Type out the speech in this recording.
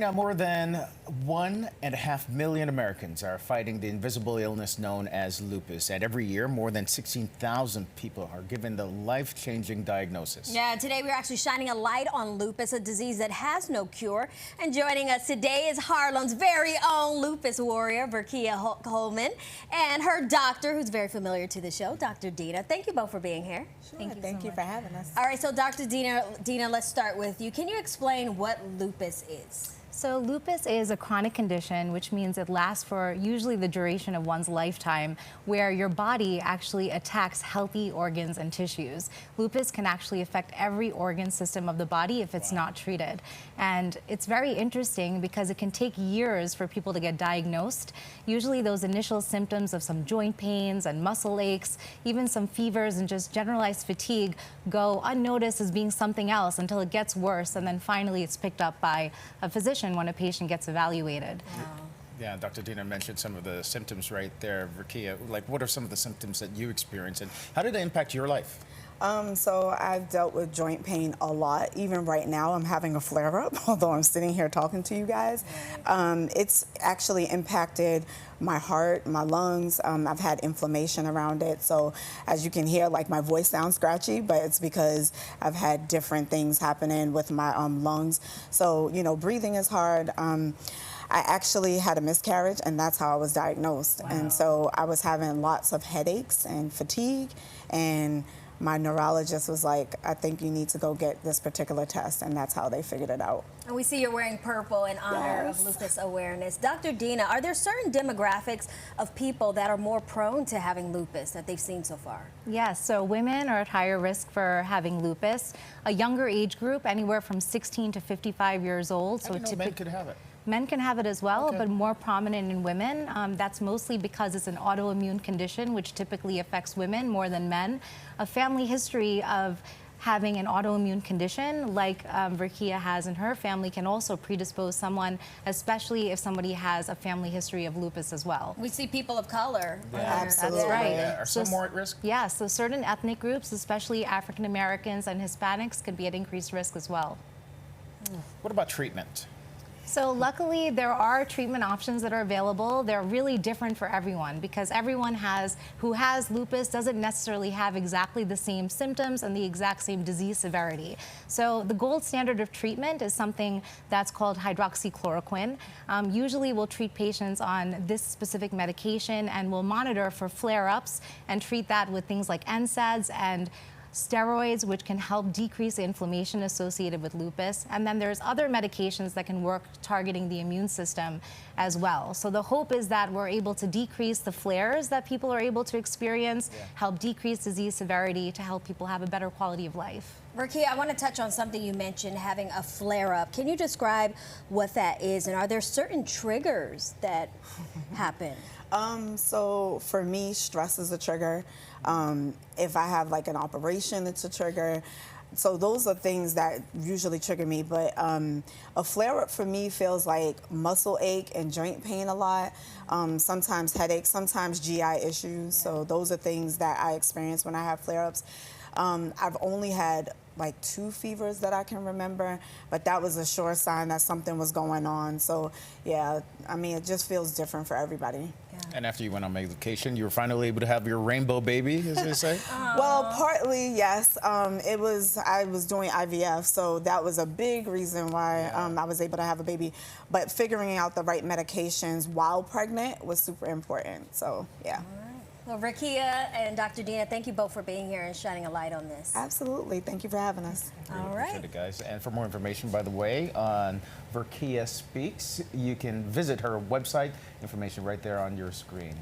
now, more than 1.5 million Americans are fighting the invisible illness known as lupus. And every year, more than 16,000 people are given the life-changing diagnosis. Yeah, today we're actually shining a light on lupus, a disease that has no cure. And joining us today is Harlem's very own lupus warrior, Verkia Coleman, and her doctor, who's very familiar to the show, Dr. Dina. Thank you both for being here. Sure, thank you for having us. All right, so Dr. Dina, let's start with you. Can you explain what lupus is? So lupus is a chronic condition, which means it lasts for usually the duration of one's lifetime, where your body actually attacks healthy organs and tissues. Lupus can actually affect every organ system of the body if it's not treated. And it's very interesting because it can take years for people to get diagnosed. Usually those initial symptoms of some joint pains and muscle aches, even some fevers and just generalized fatigue go unnoticed as being something else until it gets worse, and then finally it's picked up by a physician when a patient gets evaluated. Wow. Yeah, Dr. Dina mentioned some of the symptoms right there. Verkia, like, what are some of the symptoms that you experience, and how did they impact your life? So I've dealt with joint pain a lot. Even right now, I'm having a flare-up, although I'm sitting here talking to you guys. It's actually impacted my heart, my lungs. I've had inflammation around it. So as you can hear, like, my voice sounds scratchy, but it's because I've had different things happening with my lungs. So, you know, breathing is hard. I actually had a miscarriage, and that's how I was diagnosed. Wow. And so I was having lots of headaches and fatigue, and my neurologist was like, I think you need to go get this particular test, and that's how they figured it out. And we see you're wearing purple in honor of lupus awareness. Dr. Dina, are there certain demographics of people that are more prone to having lupus that they've seen so far? Yes, so women are at higher risk for having lupus. A younger age group, anywhere from 16 to 55 years old. So men could have it. Men can have it as well, but more prominent in women. That's mostly because it's an autoimmune condition, which typically affects women more than men. A family history of having an autoimmune condition like Verkia has in her family can also predispose someone, especially if somebody has a family history of lupus as well. We see people of color. Yeah, absolutely. That's right. Yeah. Are some more at risk? Yeah, so certain ethnic groups, especially African Americans and Hispanics, could be at increased risk as well. What about treatment? So luckily, there are treatment options that are available. They're really different for everyone because everyone who has lupus doesn't necessarily have exactly the same symptoms and the exact same disease severity. So the gold standard of treatment is something that's called hydroxychloroquine. Usually we'll treat patients on this specific medication, and we'll monitor for flare-ups and treat that with things like NSAIDs and steroids, which can help decrease the inflammation associated with lupus. And then there's other medications that can work targeting the immune system as well. So the hope is that we're able to decrease the flares that people are able to experience, help decrease disease severity to help people have a better quality of life. Verkia, I want to touch on something you mentioned, having a flare-up. Can you describe what that is, and are there certain triggers that happen? So for me, stress is a trigger. If I have like an operation, it's a trigger. So those are things that usually trigger me. But a flare-up for me feels like muscle ache and joint pain a lot. Sometimes headaches, sometimes GI issues. So those are things that I experience when I have flare-ups. I've only had like 2 fevers that I can remember, but that was a sure sign that something was going on. So yeah, I mean, it just feels different for everybody. Yeah. And after you went on medication, you were finally able to have your rainbow baby, as they say? Well, partly, yes. I was doing IVF, so that was a big reason why I was able to have a baby. But figuring out the right medications while pregnant was super important, so yeah. Well, Verkia and Dr. Dina, thank you both for being here and shining a light on this. Absolutely. Thank you for having us. All right. Appreciate it, guys. And for more information, by the way, on Verkia Speaks, you can visit her website. Information right there on your screen.